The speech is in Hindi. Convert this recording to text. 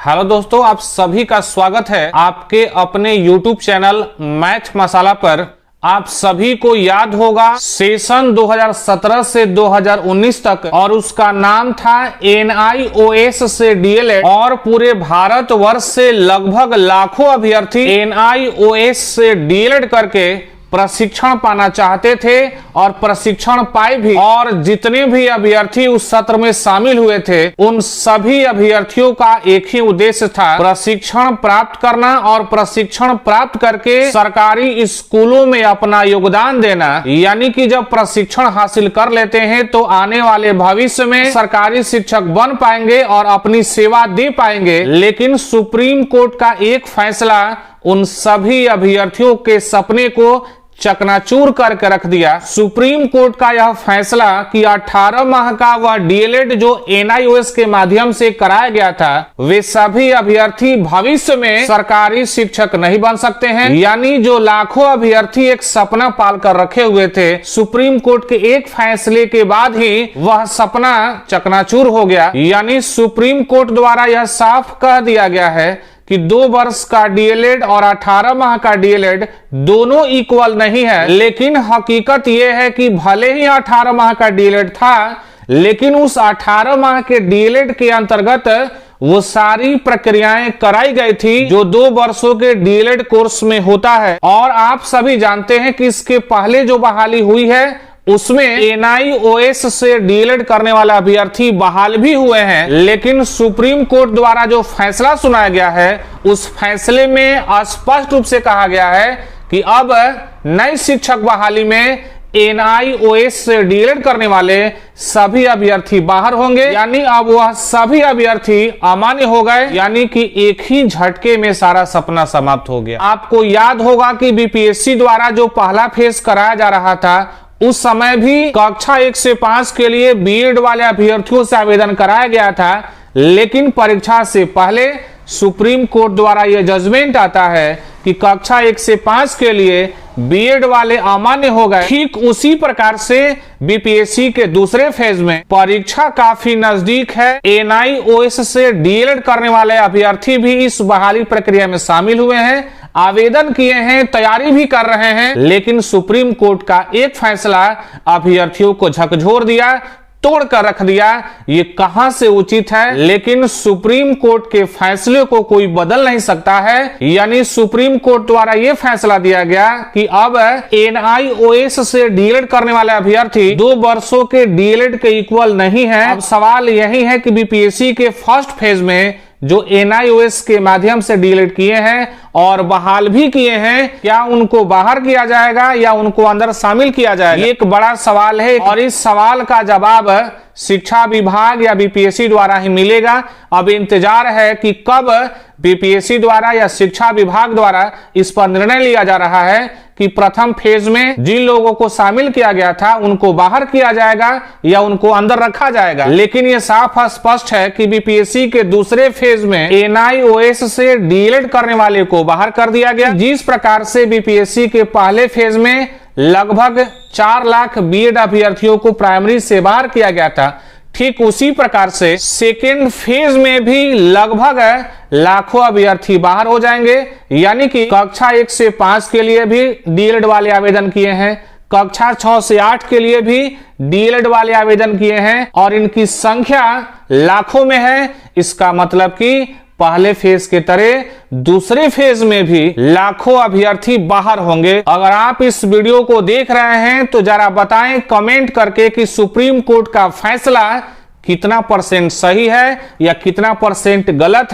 हेलो दोस्तों, आप सभी का स्वागत है आपके अपने YouTube चैनल मैथ मसाला पर। आप सभी को याद होगा सेशन 2017 से 2019 तक और उसका नाम था NIOS से DLED और पूरे भारत वर्ष से लगभग लाखों अभ्यर्थी NIOS से DLED करके प्रशिक्षण पाना चाहते थे और प्रशिक्षण पाए भी। और जितने भी अभ्यर्थी उस सत्र में शामिल हुए थे उन सभी अभ्यर्थियों का एक ही उद्देश्य था, प्रशिक्षण प्राप्त करना और प्रशिक्षण प्राप्त करके सरकारी स्कूलों में अपना योगदान देना। यानी कि जब प्रशिक्षण हासिल कर लेते हैं तो आने वाले भविष्य में सरकारी शिक्षक बन पाएंगे और अपनी सेवा दे पाएंगे। लेकिन सुप्रीम कोर्ट का एक फैसला उन सभी अभ्यर्थियों के सपने को चकनाचूर करके रख दिया। सुप्रीम कोर्ट का यह फैसला कि 18 माह का वह DLED जो NIOS के माध्यम से कराया गया था, वे सभी अभ्यर्थी भविष्य में सरकारी शिक्षक नहीं बन सकते हैं। यानी जो लाखों अभ्यर्थी एक सपना पाल कर रखे हुए थे, सुप्रीम कोर्ट के एक फैसले के बाद ही वह सपना चकनाचूर हो गया। यानी सुप्रीम कोर्ट द्वारा यह साफ कह दिया गया है कि 2 वर्ष का DLED और 18 माह का DLED दोनों इक्वल नहीं है। लेकिन हकीकत यह है कि भले ही 18 माह का DLED था, लेकिन उस 18 माह के DLED के अंतर्गत वो सारी प्रक्रियाएं कराई गई थी जो 2 वर्षों के DLED कोर्स में होता है। और आप सभी जानते हैं कि इसके पहले जो बहाली हुई है उसमें NIOS से DLED करने वाला अभ्यर्थी बहाल भी हुए हैं। लेकिन सुप्रीम कोर्ट द्वारा जो फैसला सुनाया गया है उस फैसले में स्पष्ट रूप से कहा गया है कि अब नई शिक्षक बहाली में NIOS से DLED करने वाले सभी अभ्यर्थी बाहर होंगे। यानी अब वह सभी अभ्यर्थी अमान्य हो गए। यानी कि एक ही झटके में सारा सपना समाप्त हो गया। आपको याद होगा कि BPSC द्वारा जो पहला फेज कराया जा रहा था उस समय भी कक्षा 1 से 5 के लिए BEd वाले अभ्यर्थियों से आवेदन कराया गया था। लेकिन परीक्षा से पहले सुप्रीम कोर्ट द्वारा यह जजमेंट आता है कि कक्षा 1 से 5 के लिए BEd वाले अमान्य हो गए। ठीक उसी प्रकार से BPSC के दूसरे फेज में परीक्षा काफी नजदीक है। NIOS से DLED करने वाले अभ्यर्थी भी इस बहाली प्रक्रिया में शामिल हुए हैं, आवेदन किए हैं, तैयारी भी कर रहे हैं। लेकिन सुप्रीम कोर्ट का एक फैसला अभ्यर्थियों को झकझोर दिया, तोड़ कर रख दिया। ये कहां से उचित है? लेकिन सुप्रीम कोर्ट के फैसले को कोई बदल नहीं सकता है। यानी सुप्रीम कोर्ट द्वारा ये फैसला दिया गया कि अब NIOS से DLED करने वाले अभ्यर्थी 2 वर्षों के DLED के इक्वल नहीं है। अब सवाल यही है कि BPSC के फर्स्ट फेज में जो NIOS के माध्यम से DLED किए हैं और बहाल भी किए हैं, क्या उनको बाहर किया जाएगा या उनको अंदर शामिल किया जाएगा? एक बड़ा सवाल है और इस सवाल का जवाब शिक्षा विभाग या BPSC द्वारा ही मिलेगा। अब इंतजार है कि कब BPSC द्वारा या शिक्षा विभाग द्वारा इस पर निर्णय लिया जा रहा है कि प्रथम फेज में जिन लोगों को शामिल किया गया था उनको बाहर किया जाएगा या उनको अंदर रखा जाएगा। लेकिन यह साफ स्पष्ट है कि BPSC के दूसरे फेज में NIOS से DLED करने वाले को बाहर कर दिया गया। जिस प्रकार से BPSC के पहले फेज में लगभग 4 लाख BEd अभ्यर्थियों को प्राइमरी से बाहर किया गया था, ठीक उसी प्रकार से सेकेंड फेज में भी लगभग लाखों अभ्यर्थी बाहर हो जाएंगे। यानी कि कक्षा 1 से 5 के लिए भी DLED वाले आवेदन किए हैं, कक्षा 6 से 8 के लिए भी DLED वाले आवेदन किए हैं और इनकी संख्या लाखों में है। इसका मतलब कि पहले फेज के तरह दूसरे फेज में भी लाखों अभ्यर्थी बाहर होंगे। अगर आप इस वीडियो को देख रहे हैं तो जरा बताएं कमेंट करके कि सुप्रीम कोर्ट का फैसला कितना % सही है या कितना % गलत है।